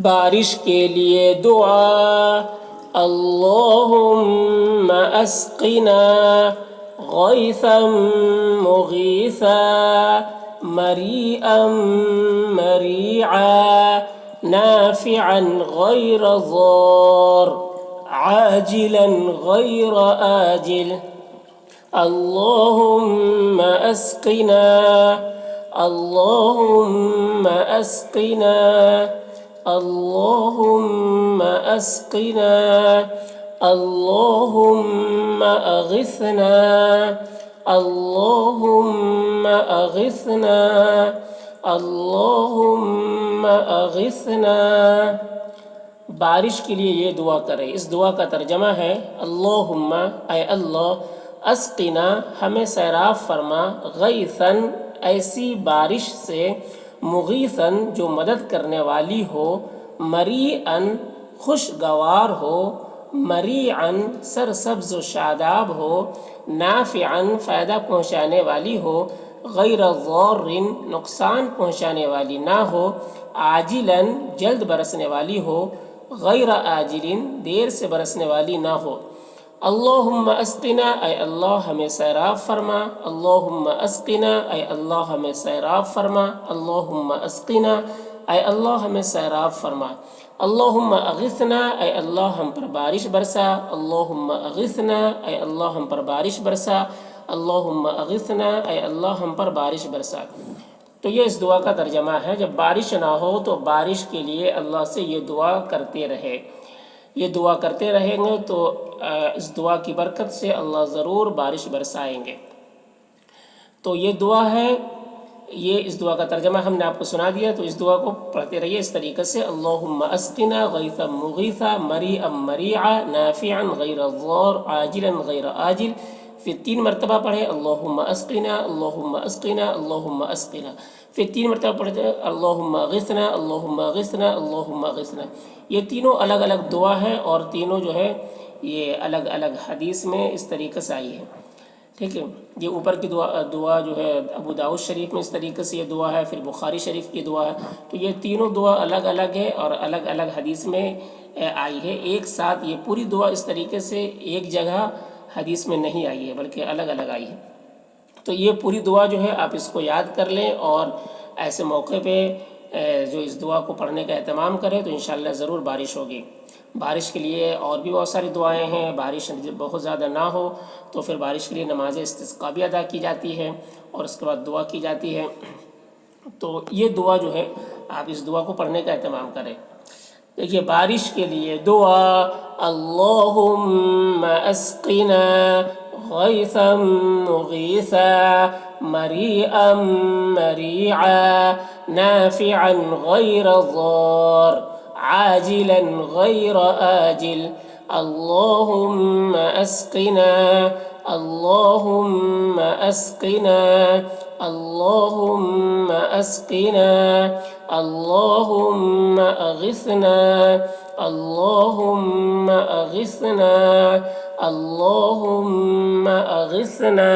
بارش کے لیے دعا. اللہم اسقنا غیثا مغیثا مریئا مریعا نافعا غیر ضار عاجلا غیر آجل. اللہم اسقنا اللہم اسقنا اللہم اسقنا اللہم اغثنا اللہم اغثنا اللہم اغثنا. بارش کے لیے یہ دعا کرے. اس دعا کا ترجمہ ہے اللہم اے اللہ اسقنا ہمیں سیراب فرما غیثاً ایسی بارش سے مغیثاً جو مدد کرنے والی ہو مریعاً خوشگوار ہو مریعاً سرسبز و شاداب ہو نافعاً فائدہ پہنچانے والی ہو غیر ضار نقصان پہنچانے والی نہ ہو عاجلاً جلد برسنے والی ہو غیر آجل دیر سے برسنے والی نہ ہو. اللہم اسقنا اے اللہ ہمیں سیراب فرما اللہم اسقنا اے اللہ ہمیں سیراب فرما اللہم اسقنا اے اللہ ہمیں سیراب فرما اللہم اغثنا اے اللہ ہم پر بارش برسا اللہم اغثنا اے اللہ ہم پر بارش برسا اللہم اغثنا اے اللہ ہم پر بارش برسا. تو یہ اس دعا کا ترجمہ ہے. جب بارش نہ ہو تو بارش کے لیے اللہ سے یہ دعا کرتے رہے. یہ دعا کرتے رہیں گے تو اس دعا کی برکت سے اللہ ضرور بارش برسائیں گے. تو یہ دعا ہے. یہ اس دعا کا ترجمہ ہم نے آپ کو سنا دیا. تو اس دعا کو پڑھتے رہیے اس طریقے سے اللہم اسقنا غیثا مغیثا مریئا مریعا نافعا غیر ضار عاجلا غیر آجل. پھر 3 مرتبہ پڑھے اللہم اسقنا اللہم اسقنا اللہم اسقنا. پھر 3 مرتبہ پڑھتے اللہم اغثنا اللہم اغثنا اللہم اغثنا. یہ تینوں الگ الگ دعا ہے اور تینوں جو ہے یہ الگ الگ حدیث میں اس طریقے سے آئی ہے. ٹھیک ہے. یہ اوپر کی دعا جو ہے ابو داؤد شریف میں اس طریقے سے یہ دعا ہے. پھر بخاری شریف کی دعا ہے. تو یہ تینوں دعا الگ الگ ہے اور الگ الگ حدیث میں آئی ہے. ایک ساتھ یہ پوری دعا اس طریقے سے ایک جگہ حدیث میں نہیں آئی ہے بلکہ الگ الگ آئی ہے. تو یہ پوری دعا جو ہے آپ اس کو یاد کر لیں اور ایسے موقع پہ جو اس دعا کو پڑھنے کا اہتمام کریں تو انشاءاللہ ضرور بارش ہوگی. بارش کے لیے اور بھی بہت ساری دعائیں ہیں. بارش بہت زیادہ نہ ہو تو پھر بارش کے لیے نماز استسقاء بھی ادا کی جاتی ہے اور اس کے بعد دعا کی جاتی ہے. تو یہ دعا جو ہے آپ اس دعا کو پڑھنے کا اہتمام کریں. دیکھیے بارش کے لیے دعا اللہم اسقنا غیثا مغیثا مریئا مریعا نافعا غیر ضار عاجلا غیر آجل. اللہم اسقنا اللہم اسقنا اللہم اسقنا اللہم اغثنا اللہم اغثنا اللہم اغثنا.